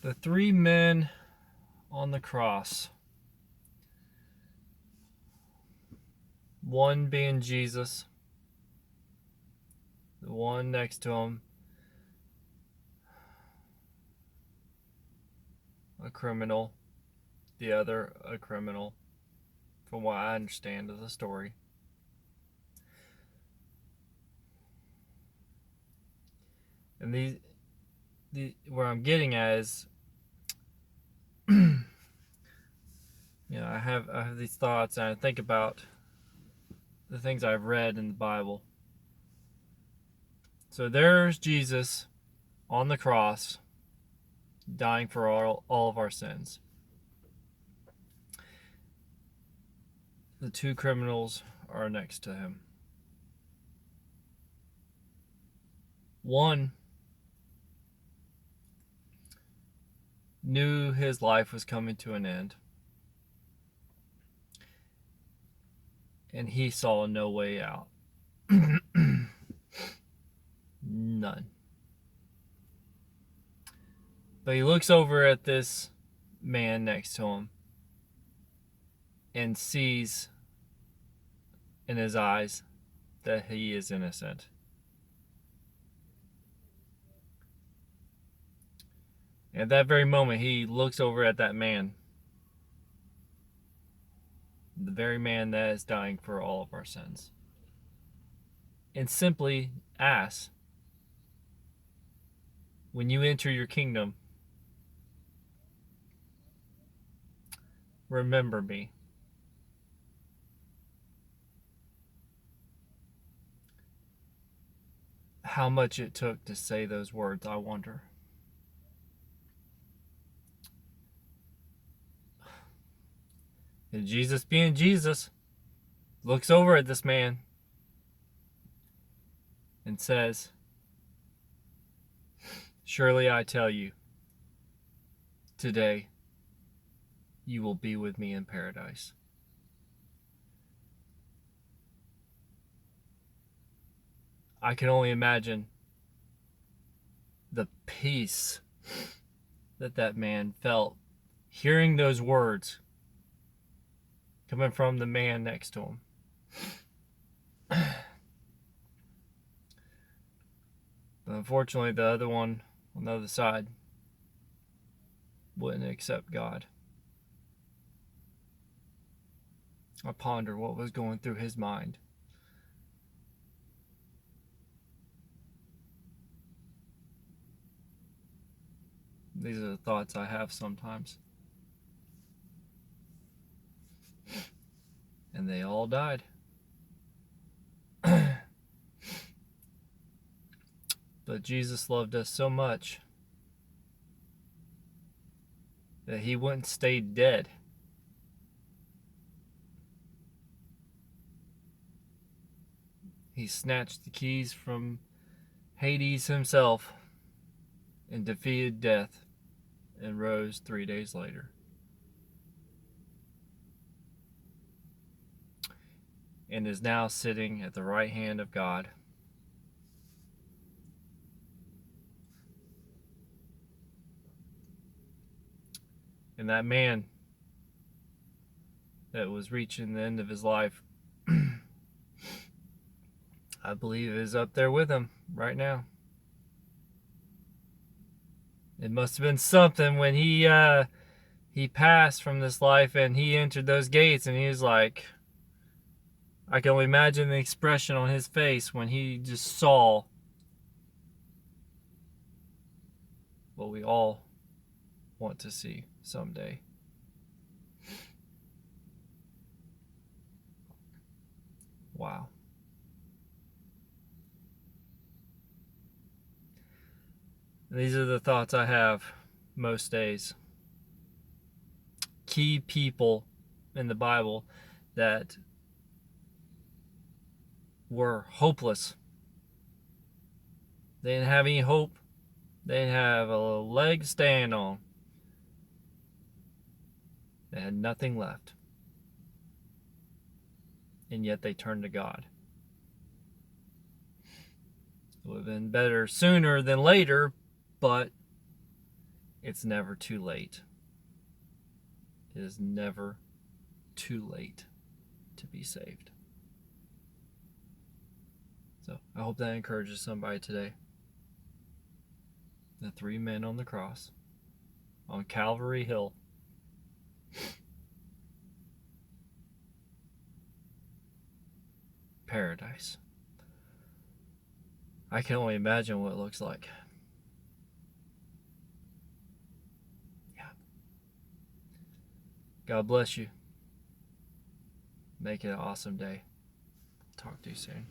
The three men on the cross, one being Jesus, the one next to him, a criminal, the other a criminal, from what I understand of the story. And where I'm getting at is, I have these thoughts and I think about the things I've read in the Bible. So there's Jesus on the cross, dying for all of our sins. The two criminals are next to him. One knew his life was coming to an end, and he saw no way out. None. But he looks over at this man next to him and sees in his eyes that he is innocent. At that very moment, he looks over at that man, the very man that is dying for all of our sins, and simply asks, when you enter your kingdom, remember me. How much it took to say those words, I wonder. And Jesus, being Jesus, looks over at this man and says, surely I tell you, today you will be with me in paradise. I can only imagine the peace that man felt hearing those words coming from the man next to him. But unfortunately, the other one on the other side wouldn't accept God. I ponder what was going through his mind. These are the thoughts I have sometimes. And they all died. But Jesus loved us so much that he wouldn't stay dead. He snatched the keys from Hades himself and defeated death and rose 3 days later. And is now sitting at the right hand of God. And that man that was reaching the end of his life, I believe, is up there with him right now. It must have been something when he passed from this life and he entered those gates, and he was like, I can only imagine the expression on his face when he just saw what we all want to see someday. Wow. These are the thoughts I have most days. Key people in the Bible that were hopeless. They didn't have any hope. They didn't have a leg to stand on. They had nothing left. And yet they turned to God. It would have been better sooner than later, but it's never too late. It is never too late to be saved. So I hope that encourages somebody today. The 3 men on the cross on Calvary Hill. Paradise. I can only imagine what it looks like. Yeah. God bless you. Make it an awesome day. Talk to you soon.